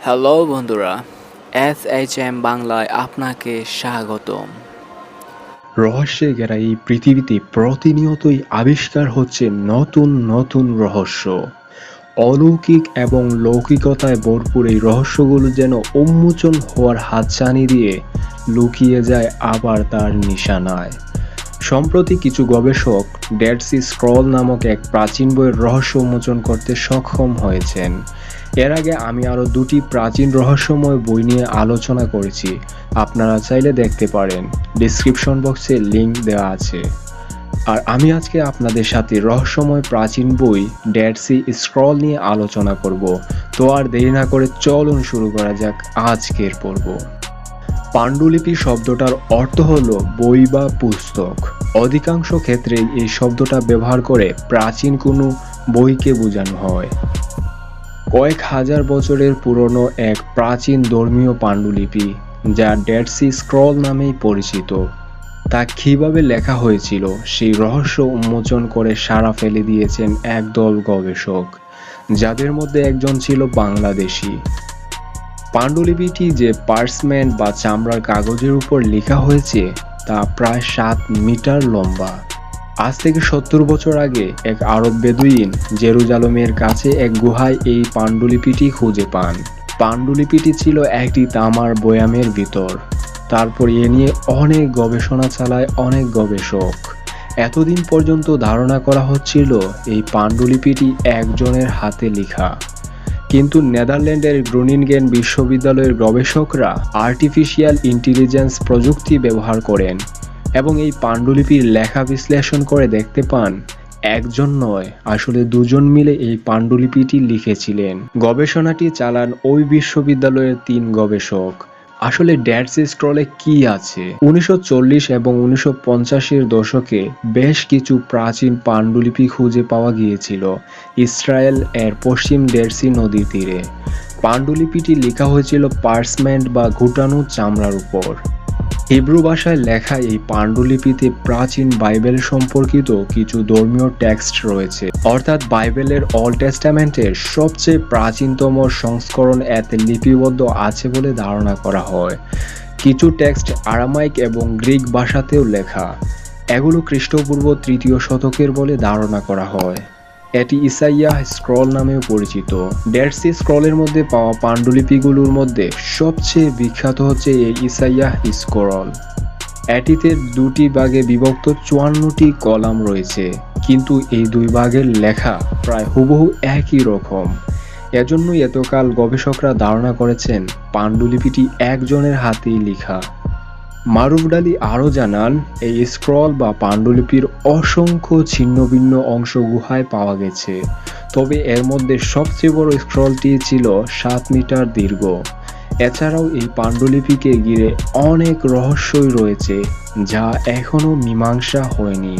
Hello বন্ধুরা, SHM বাংলায় আপনাকে স্বাগতম। রহস্যে ঘেরা এই পৃথিবীতে প্রতিনিয়তই আবিষ্কার হচ্ছে নতুন নতুন রহস্য। অলৌকিক এবং লৌকিকতায় ভরপুর এই রহস্যগুলো যেন উন্মোচন হওয়ার হাতছানি দিয়ে লুকিয়ে যায় আবার তার নিশানায়। সম্প্রতি কিছু গবেষক ডেড সি স্ক্রল নামক এক প্রাচীন বইয়ের রহস্য উন্মোচন করতে সক্ষম হয়েছেন। এর আগে আমি আরও দুটি প্রাচীন রহস্যময় বই নিয়ে আলোচনা করেছি, আপনারা চাইলে দেখতে পারেন, ডিসক্রিপশন বক্সে লিংক দেওয়া আছে। আর আমি আজকে আপনাদের সাথে রহস্যময় প্রাচীন বই ডেড সি স্ক্রল নিয়ে আলোচনা করব। তো আর দেরি না করে চলুন শুরু করা যাক আজকের পর্ব। পাণ্ডুলিপি শব্দটার অর্থ হলো বই বা পুস্তক। অধিকাংশ ক্ষেত্রেই এই শব্দটা ব্যবহার করে প্রাচীন কোনো বইকে বোঝানো হয়। কয়েক হাজার বছরের পুরনো এক প্রাচীন ধর্মীয় পাণ্ডুলিপি, যা ডেড সি স্ক্রল নামেই পরিচিত, তা কীভাবে লেখা হয়েছিল সেই রহস্য উন্মোচন করে সাড়া ফেলে দিয়েছেন একদল গবেষক, যাদের মধ্যে একজন ছিল বাংলাদেশি। পাণ্ডুলিপিটি যে পার্চমেন্ট বা চামড়ার কাগজের উপর লেখা হয়েছে তা প্রায় 7 মিটার লম্বা। আজ থেকে 70 বছর আগে এক আরব বেদুইন জেরুজালেমের কাছে এক গুহায় এই পাণ্ডুলিপিটি খুঁজে পান। পাণ্ডুলিপিটি ছিল একটি তামার বয়ামের ভিতর। তারপর এ নিয়ে অনেক গবেষণা চালায় অনেক গবেষক। এতদিন পর্যন্ত ধারণা করা হচ্ছিল এই পাণ্ডুলিপিটি একজনের হাতে লেখা। কিন্তু নেদারল্যান্ডের গ্রোনিনগেন বিশ্ববিদ্যালয়ের গবেষকরা আর্টিফিশিয়াল ইন্টেলিজেন্স প্রযুক্তি ব্যবহার করেন এবং এই পাণ্ডুলিপির লেখা বিশ্লেষণ করে দেখতে পান একজন নয়, আসলে দুজন মিলে এই পাণ্ডুলিপিটি লিখেছিলেন। গবেষণাটি চালান ওই বিশ্ববিদ্যালয়ের 3 গবেষক। আসলে ডেড সি স্ক্রলে কি আছে? 1940 এবং 1950-এর দশকে বেশ কিছু প্রাচীন পাণ্ডুলিপি খুঁজে পাওয়া গিয়েছিল ইসরায়েল এর পশ্চিম ডেড সি নদীর তীরে। পাণ্ডুলিপিটি লেখা হয়েছিল পার্চমেন্ট বা ঘুটানো চামড়ার উপর। হিব্রু ভাষায় লেখা এই পাণ্ডুলিপিতে প্রাচীন বাইবেল সম্পর্কিত কিছু ধর্মীয় টেক্সট রয়েছে, অর্থাৎ বাইবেলের অল্ড টেস্টামেন্টের সবচেয়ে প্রাচীনতম সংস্করণ এতে লিপিবদ্ধ আছে বলে ধারণা করা হয়। কিছু টেক্সট আরামাইক এবং গ্রিক ভাষাতেও লেখা। এগুলো খ্রিস্টপূর্ব 3য় শতকের বলে ধারণা করা হয়। এটি ইসাইয়াহ স্ক্রল নামেও পরিচিত। ডেড সি স্ক্রলের মধ্যে পাওয়া পাণ্ডুলিপিগুলোর মধ্যে সবচেয়ে বিখ্যাত হচ্ছে এই ইসাইয়াহ স্ক্রল। এটিতে 2টি ভাগে বিভক্ত 54টি কলাম রয়েছে, কিন্তু এই 2 ভাগের লেখা প্রায় হুবহু একই রকম। এজন্যই এতকাল গবেষকরা ধারণা করেছেন পাণ্ডুলিপিটি একজনের হাতেই লেখা। মারুফ-ডালি আরও জানান, এই স্ক্রল বা পাণ্ডুলিপির অসংখ্য ছিন্নভিন্ন অংশ গুহায় পাওয়া গেছে, তবে এর মধ্যে সবচেয়ে বড় স্ক্রলটি ছিল 7 মিটার দীর্ঘ। এছাড়াও এই পাণ্ডুলিপিকে ঘিরে অনেক রহস্যই রয়েছে যা এখনও মীমাংসা হয়নি।